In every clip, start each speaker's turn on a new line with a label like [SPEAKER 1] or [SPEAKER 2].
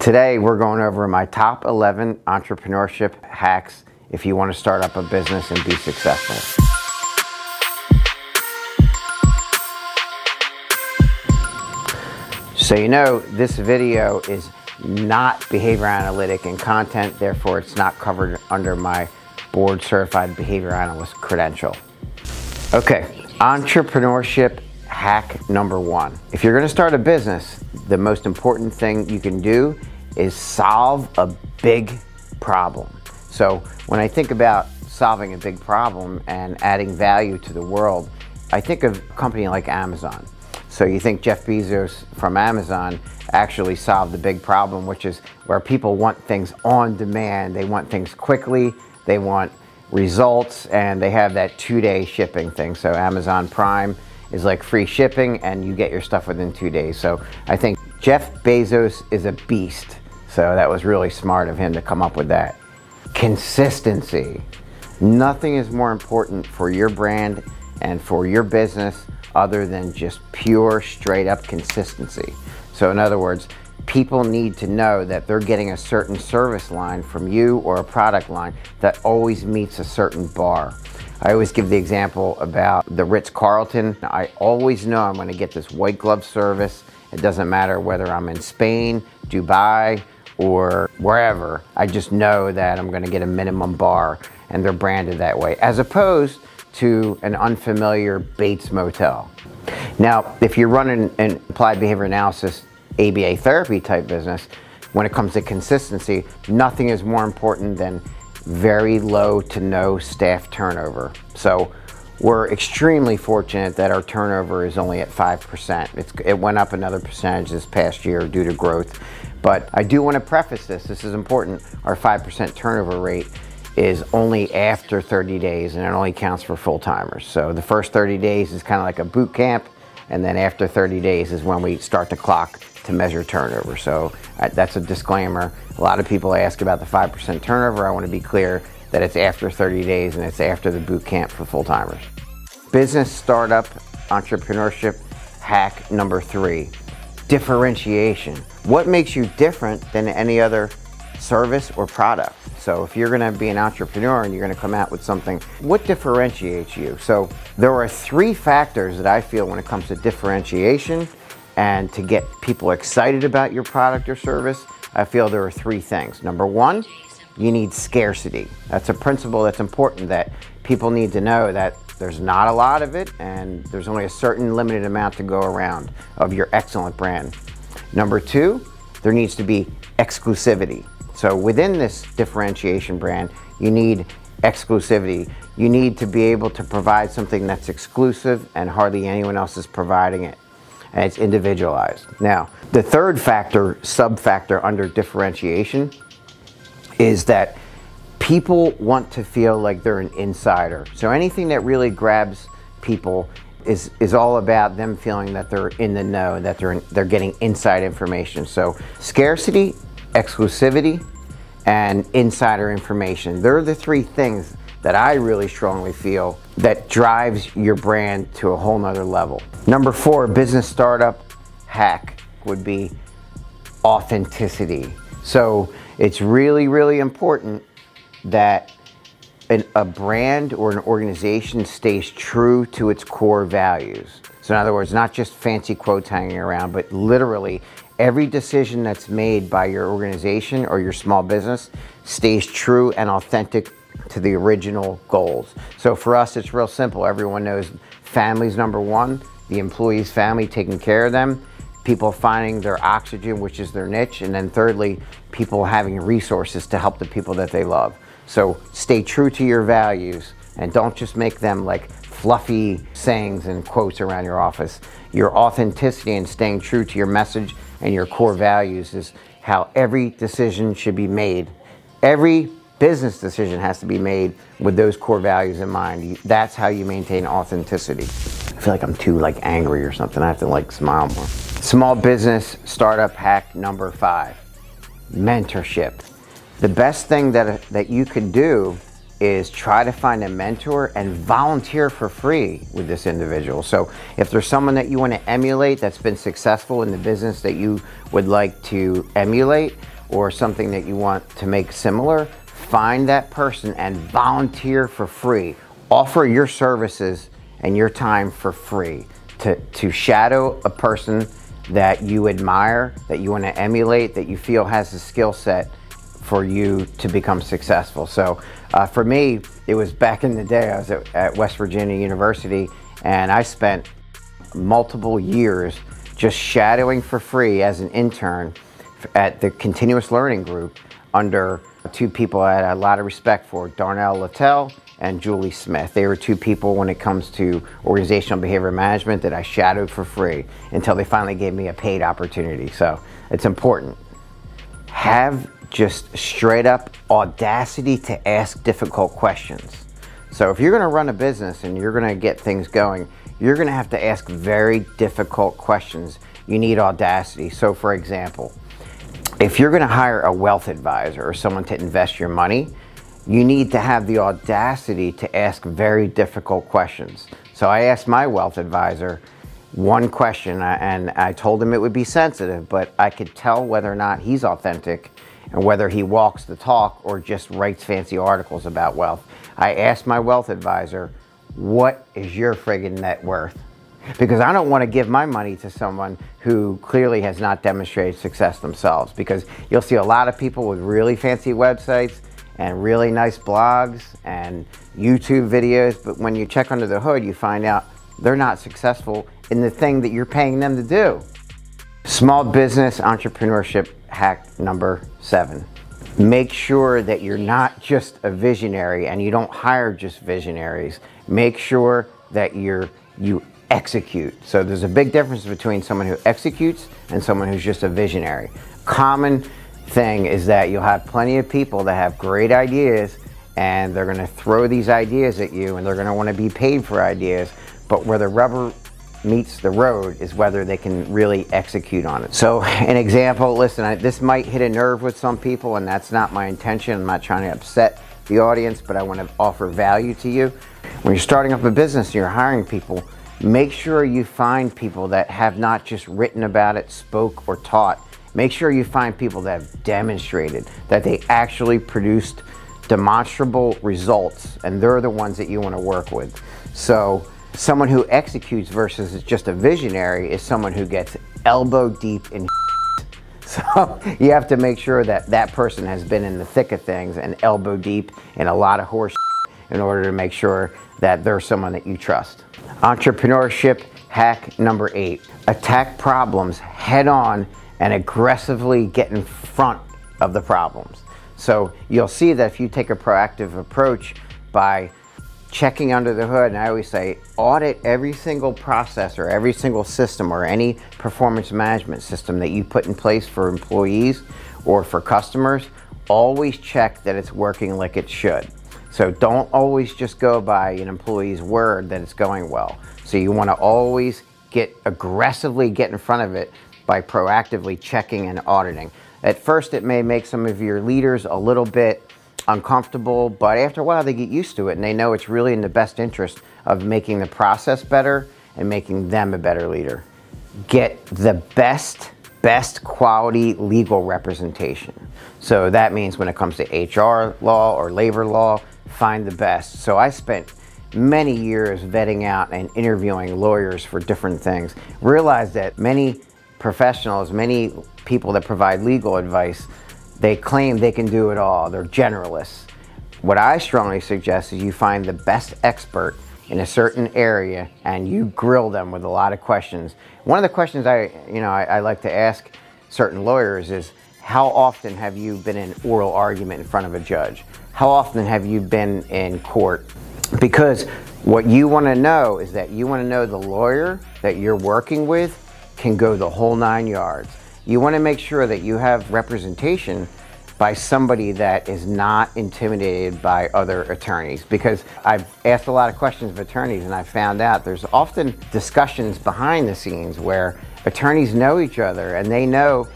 [SPEAKER 1] Today we're going over my top 11 entrepreneurship hacks if you want to start up a business and be successful. So you know this video is not behavior analytic and content, therefore it's not covered under my board certified behavior analyst credential. Okay, entrepreneurship hack number one. If you're going to start a business, the most important thing you can do is solve a big problem. So when I think about solving a big problem and adding value to the world, I think of a company like Amazon. So you think Jeff Bezos from Amazon actually solved the big problem, which is where people want things on demand. They want things quickly, they want results, and they have that 2-day shipping thing. So Amazon Prime is like free shipping and you get your stuff within 2 days. So I think Jeff Bezos is a beast. So that was really smart of him to come up with that. Consistency. Nothing is more important for your brand and for your business other than just pure, straight up consistency. So in other words, people need to know that they're getting a certain service line from you or a product line that always meets a certain bar. I always give the example about the Ritz-Carlton. I always know I'm going to get this white glove service. It doesn't matter whether I'm in Spain, Dubai, or wherever. I just know that I'm going to get a minimum bar, and they're branded that way, as opposed to an unfamiliar Bates Motel. Now, if you're running an applied behavior analysis, ABA therapy type business, when it comes to consistency, nothing is more important than very low to no staff turnover. So we're extremely fortunate that our turnover is only at 5%. It went up another percentage this past year due to growth. But I do want to preface this is important. Our 5% turnover rate is only after 30 days, and it only counts for full-timers. So the first 30 days is kind of like a boot camp, and then after 30 days is when we start the clock to measure turnover. So that's a disclaimer. A lot of people ask about the 5% turnover. I want to be clear that it's after 30 days and it's after the boot camp for full-timers. Business startup entrepreneurship hack number 3, differentiation. What makes you different than any other service or product? So if you're going to be an entrepreneur and you're going to come out with something, what differentiates you? So there are 3 factors that I feel when it comes to differentiation and to get people excited about your product or service. I feel there are 3 things. Number 1, you need scarcity. That's a principle that's important, that people need to know that there's not a lot of it and there's only a certain limited amount to go around of your excellent brand. Number 2, there needs to be exclusivity. So within this differentiation brand, you need exclusivity. You need to be able to provide something that's exclusive and hardly anyone else is providing it. And it's individualized. Now, the third factor, sub-factor under differentiation, is that people want to feel like they're an insider. So anything that really grabs people is all about them feeling that they're in the know, that they're getting inside information. So scarcity, exclusivity, and insider information. They're the 3 things that I really strongly feel that drives your brand to a whole nother level. Number 4, business startup hack would be authenticity. So it's really, really important that a brand or an organization stays true to its core values. So in other words, not just fancy quotes hanging around, but literally every decision that's made by your organization or your small business stays true and authentic to the original goals. So for us, it's real simple. Everyone knows family's number 1, the employee's family, taking care of them, people finding their oxygen, which is their niche, and then thirdly, people having resources to help the people that they love. So stay true to your values and don't just make them like fluffy sayings and quotes around your office. Your authenticity and staying true to your message and your core values is how every decision should be made. Every business decision has to be made with those core values in mind. That's how you maintain authenticity. I feel like I'm too angry or something. I have to smile more. Small business startup hack number 5, mentorship. The best thing that you could do is try to find a mentor and volunteer for free with this individual. So if there's someone that you want to emulate that's been successful in the business that you would like to emulate, or something that you want to make similar, find that person and volunteer for free. Offer your services and your time for free to shadow a person that you admire, that you want to emulate, that you feel has the skill set for you to become successful. So for me, it was back in the day, I was at West Virginia University, and I spent multiple years just shadowing for free as an intern at the Continuous Learning Group under two people I had a lot of respect for, Darnell Littell and Julie Smith. They were two people when it comes to organizational behavior management that I shadowed for free until they finally gave me a paid opportunity. So it's important. Have just straight up audacity to ask difficult questions. So if you're gonna run a business and you're gonna get things going, you're gonna have to ask very difficult questions. You need audacity. So for example, if you're gonna hire a wealth advisor or someone to invest your money, you need to have the audacity to ask very difficult questions. So I asked my wealth advisor one question, and I told him it would be sensitive, but I could tell whether or not he's authentic and whether he walks the talk or just writes fancy articles about wealth. I asked my wealth advisor, what is your friggin' net worth? Because I don't want to give my money to someone who clearly has not demonstrated success themselves, because you'll see a lot of people with really fancy websites and really nice blogs and YouTube videos, but when you check under the hood, you find out they're not successful in the thing that you're paying them to do. Small business entrepreneurship hack number 7. Make sure that you're not just a visionary and you don't hire just visionaries. Make sure that you execute. So there's a big difference between someone who executes and someone who's just a visionary. Common thing is that you'll have plenty of people that have great ideas and they're going to throw these ideas at you and they're going to want to be paid for ideas, but where the rubber meets the road is whether they can really execute on it. So an example, listen, this might hit a nerve with some people and that's not my intention. I'm not trying to upset the audience, but I want to offer value to you. When you're starting up a business and you're hiring people, make sure you find people that have not just written about it, spoke, or taught. Make sure you find people that have demonstrated, that they actually produced demonstrable results, and they're the ones that you want to work with. So someone who executes versus is just a visionary is someone who gets elbow deep in so you have to make sure that that person has been in the thick of things and elbow deep in a lot of horse in order to make sure that they're someone that you trust. Entrepreneurship hack number 8. Attack problems head on and aggressively get in front of the problems. So you'll see that if you take a proactive approach by checking under the hood, and I always say audit every single process or every single system or any performance management system that you put in place for employees or for customers, always check that it's working like it should. So don't always just go by an employee's word that it's going well. So you want to always aggressively get in front of it by proactively checking and auditing. At first it may make some of your leaders a little bit uncomfortable, but after a while they get used to it and they know it's really in the best interest of making the process better and making them a better leader. Get the best quality legal representation. So that means when it comes to HR law or labor law, find the best. So I spent many years vetting out and interviewing lawyers for different things. Realized that many professionals, many people that provide legal advice, they claim they can do it all. They're generalists. What I strongly suggest is you find the best expert in a certain area and you grill them with a lot of questions. One of the questions I like to ask certain lawyers is, how often have you been in oral argument in front of a judge? How often have you been in court? Because what you want to know is that you want to know the lawyer that you're working with can go the whole 9 yards. You want to make sure that you have representation by somebody that is not intimidated by other attorneys, because I've asked a lot of questions of attorneys and I found out there's often discussions behind the scenes where attorneys know each other and they know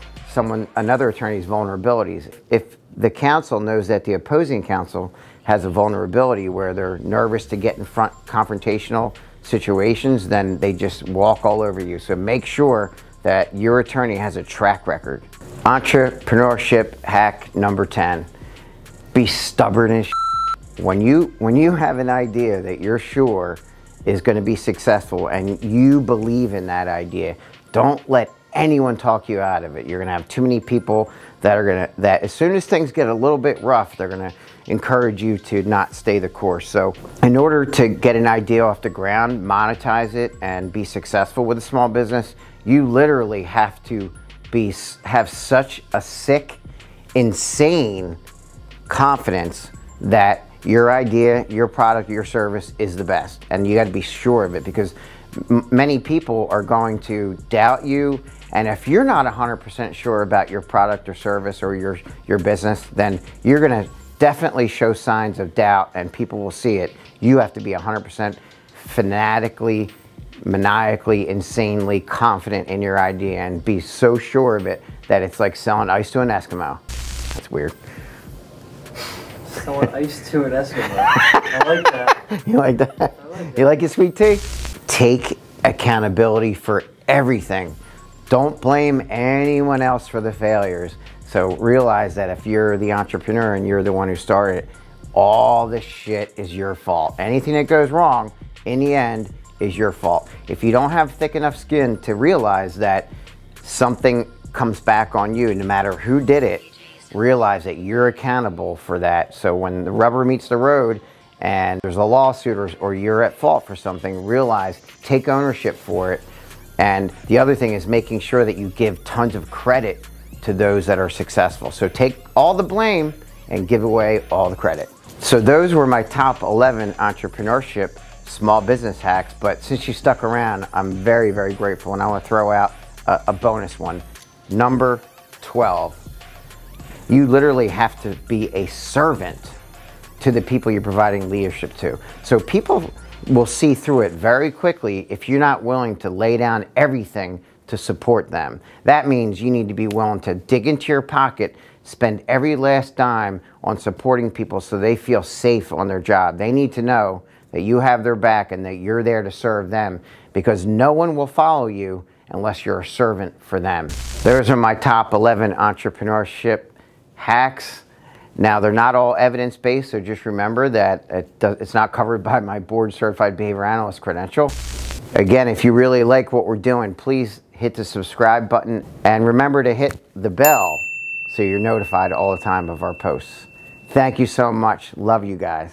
[SPEAKER 1] another attorney's vulnerabilities. If the counsel knows that the opposing counsel has a vulnerability where they're nervous to get in front confrontational situations, then they just walk all over you. So make sure that your attorney has a track record. Entrepreneurship hack number 10. Be stubborn as shit. When you have an idea that you're sure is going to be successful and you believe in that idea, don't let anyone talk you out of it. You're going to have too many people that as soon as things get a little bit rough, they're going to encourage you to not stay the course. So in order to get an idea off the ground, monetize it, and be successful with a small business, you literally have to have such a sick, insane confidence that your idea, your product, your service is the best. And you got to be sure of it, because many people are going to doubt you. And if you're not 100% sure about your product or service or your business, then you're going to definitely show signs of doubt and people will see it. You have to be 100% fanatically, maniacally, insanely confident in your idea and be so sure of it that it's like selling ice to an Eskimo. That's weird.
[SPEAKER 2] Selling ice to an Eskimo. I like that.
[SPEAKER 1] You like that?
[SPEAKER 2] I like that.
[SPEAKER 1] You like your sweet tea? Take accountability for everything. Don't blame anyone else for the failures. So realize that if you're the entrepreneur and you're the one who started, all this shit is your fault. Anything that goes wrong, in the end, is your fault. If you don't have thick enough skin to realize that something comes back on you, no matter who did it, realize that you're accountable for that. So when the rubber meets the road and there's a lawsuit or you're at fault for something, realize, take ownership for it. And the other thing is making sure that you give tons of credit to those that are successful. So take all the blame and give away all the credit. So those were my top 11 entrepreneurship small business hacks. But since you stuck around, I'm very, very grateful. And I want to throw out a bonus one. Number 12. You literally have to be a servant to the people you're providing leadership to. So people will see through it very quickly if you're not willing to lay down everything to support them. That means you need to be willing to dig into your pocket, spend every last dime on supporting people so they feel safe on their job. They need to know that you have their back and that you're there to serve them, because no one will follow you unless you're a servant for them. Those are my top 11 entrepreneurship hacks. Now, they're not all evidence-based, so just remember that it's not covered by my board-certified behavior analyst credential. Again, if you really like what we're doing, please hit the subscribe button and remember to hit the bell so you're notified all the time of our posts. Thank you so much. Love you guys.